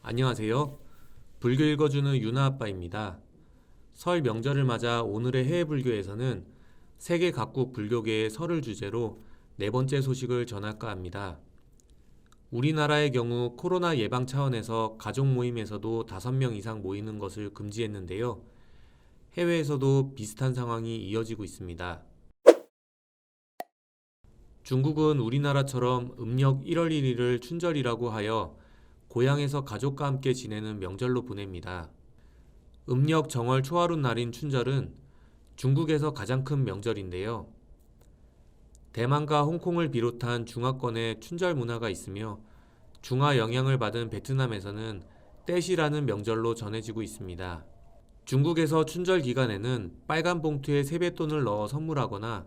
안녕하세요. 불교 읽어주는 유나 아빠입니다. 설 명절을 맞아 오늘의 해외불교에서는 세계 각국 불교계의 설을 주제로 네 번째 소식을 전할까 합니다. 우리나라의 경우 코로나 예방 차원에서 가족 모임에서도 5명 이상 모이는 것을 금지했는데요. 해외에서도 비슷한 상황이 이어지고 있습니다. 중국은 우리나라처럼 음력 1월 1일을 춘절이라고 하여 고향에서 가족과 함께 지내는 명절로 보냅니다. 음력 정월 초하룻 날인 춘절은 중국에서 가장 큰 명절인데요. 대만과 홍콩을 비롯한 중화권에 춘절 문화가 있으며 중화 영향을 받은 베트남에서는 떼시라는 명절로 전해지고 있습니다. 중국에서 춘절 기간에는 빨간 봉투에 세뱃돈을 넣어 선물하거나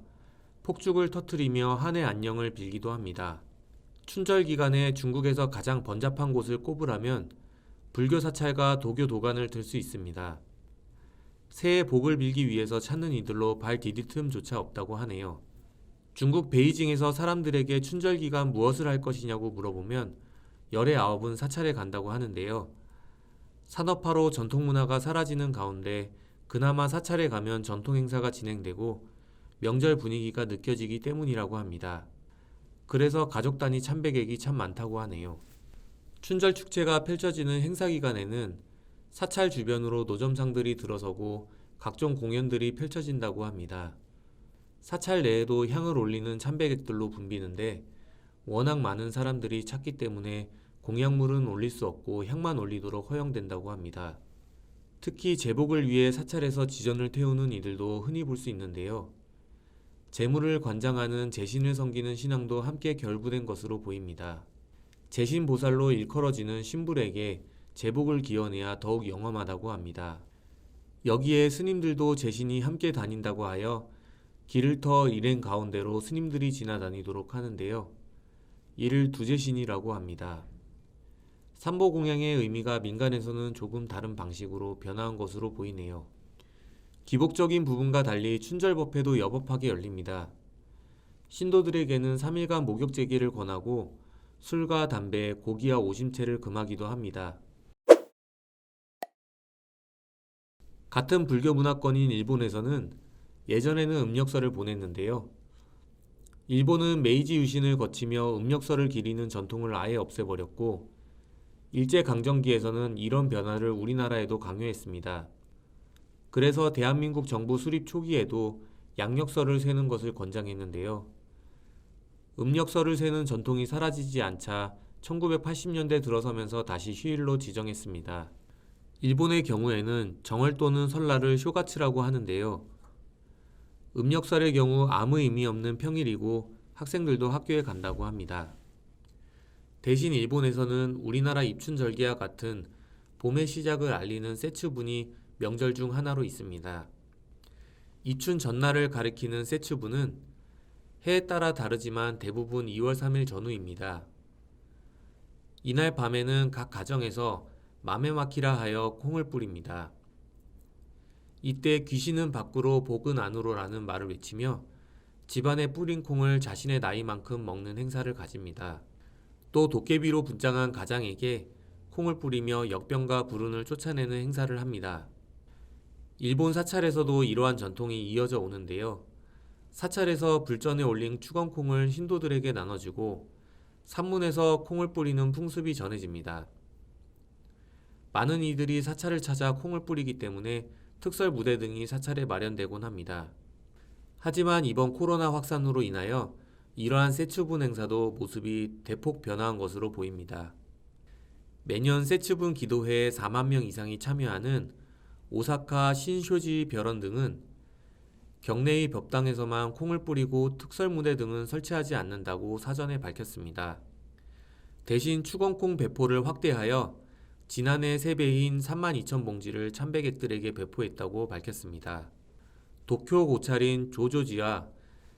폭죽을 터뜨리며 한 해 안녕을 빌기도 합니다. 춘절 기간에 중국에서 가장 번잡한 곳을 꼽으라면 불교 사찰과 도교 도관을 들 수 있습니다. 새해 복을 빌기 위해서 찾는 이들로 발 디딜 틈조차 없다고 하네요. 중국 베이징에서 사람들에게 춘절 기간 무엇을 할 것이냐고 물어보면 열의 아홉은 사찰에 간다고 하는데요. 산업화로 전통 문화가 사라지는 가운데 그나마 사찰에 가면 전통 행사가 진행되고 명절 분위기가 느껴지기 때문이라고 합니다. 그래서 가족 단위 참배객이 참 많다고 하네요. 춘절 축제가 펼쳐지는 행사 기간에는 사찰 주변으로 노점상들이 들어서고 각종 공연들이 펼쳐진다고 합니다. 사찰 내에도 향을 올리는 참배객들로 붐비는데 워낙 많은 사람들이 찾기 때문에 공약물은 올릴 수 없고 향만 올리도록 허용된다고 합니다. 특히 제복을 위해 사찰에서 지전을 태우는 이들도 흔히 볼 수 있는데요. 재물을 관장하는 재신을 섬기는 신앙도 함께 결부된 것으로 보입니다. 재신보살로 일컬어지는 신불에게 제복을 기원해야 더욱 영험하다고 합니다. 여기에 스님들도 재신이 함께 다닌다고 하여 길을 터 일행 가운데로 스님들이 지나다니도록 하는데요. 이를 두재신이라고 합니다. 삼보공양의 의미가 민간에서는 조금 다른 방식으로 변화한 것으로 보이네요. 기복적인 부분과 달리 춘절법회도 여법하게 열립니다. 신도들에게는 3일간 목욕제기를 권하고 술과 담배, 고기와 오심채를 금하기도 합니다. 같은 불교 문화권인 일본에서는 예전에는 음력설을 보냈는데요. 일본은 메이지 유신을 거치며 음력설을 기리는 전통을 아예 없애버렸고 일제강점기에서는 이런 변화를 우리나라에도 강요했습니다. 그래서 대한민국 정부 수립 초기에도 양력설을 세는 것을 권장했는데요. 음력설을 세는 전통이 사라지지 않자 1980년대 들어서면서 다시 휴일로 지정했습니다. 일본의 경우에는 정월 또는 설날을 쇼가츠라고 하는데요. 음력설의 경우 아무 의미 없는 평일이고 학생들도 학교에 간다고 합니다. 대신 일본에서는 우리나라 입춘절기와 같은 봄의 시작을 알리는 세츠분이 명절 중 하나로 있습니다. 입춘 전날을 가리키는 세츠분은 해에 따라 다르지만 대부분 2월 3일 전후입니다. 이날 밤에는 각 가정에서 마메마키라 하여 콩을 뿌립니다. 이때 귀신은 밖으로 복은 안으로라는 말을 외치며 집안에 뿌린 콩을 자신의 나이만큼 먹는 행사를 가집니다. 또 도깨비로 분장한 가장에게 콩을 뿌리며 역병과 불운을 쫓아내는 행사를 합니다. 일본 사찰에서도 이러한 전통이 이어져 오는데요. 사찰에서 불전에 올린 추건콩을 신도들에게 나눠주고 산문에서 콩을 뿌리는 풍습이 전해집니다. 많은 이들이 사찰을 찾아 콩을 뿌리기 때문에 특설 무대 등이 사찰에 마련되곤 합니다. 하지만 이번 코로나 확산으로 인하여 이러한 세츠분 행사도 모습이 대폭 변화한 것으로 보입니다. 매년 세츠분 기도회에 4만 명 이상이 참여하는 오사카 신쇼지 별원 등은 경내의 법당에서만 콩을 뿌리고 특설 무대 등은 설치하지 않는다고 사전에 밝혔습니다. 대신 추건콩 배포를 확대하여 지난해 3배인 32,000봉지를 참배객들에게 배포했다고 밝혔습니다. 도쿄 고찰인 조조지와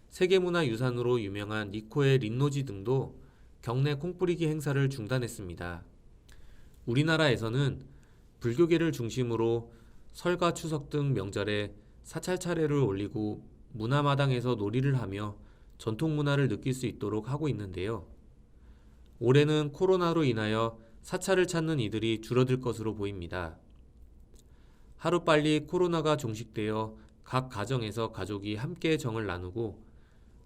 세계문화유산으로 유명한 니코의 린노지 등도 경내 콩뿌리기 행사를 중단했습니다. 우리나라에서는 불교계를 중심으로 설과 추석 등 명절에 사찰 차례를 올리고 문화마당에서 놀이를 하며 전통 문화를 느낄 수 있도록 하고 있는데요. 올해는 코로나로 인하여 사찰을 찾는 이들이 줄어들 것으로 보입니다. 하루빨리 코로나가 종식되어 각 가정에서 가족이 함께 정을 나누고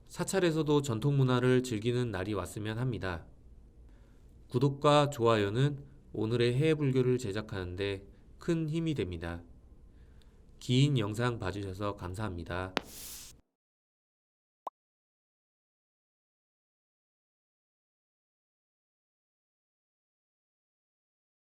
사찰에서도 전통 문화를 즐기는 날이 왔으면 합니다. 구독과 좋아요는 오늘의 해외불교를 제작하는데 큰 힘이 됩니다. 긴 영상 봐주셔서 감사합니다.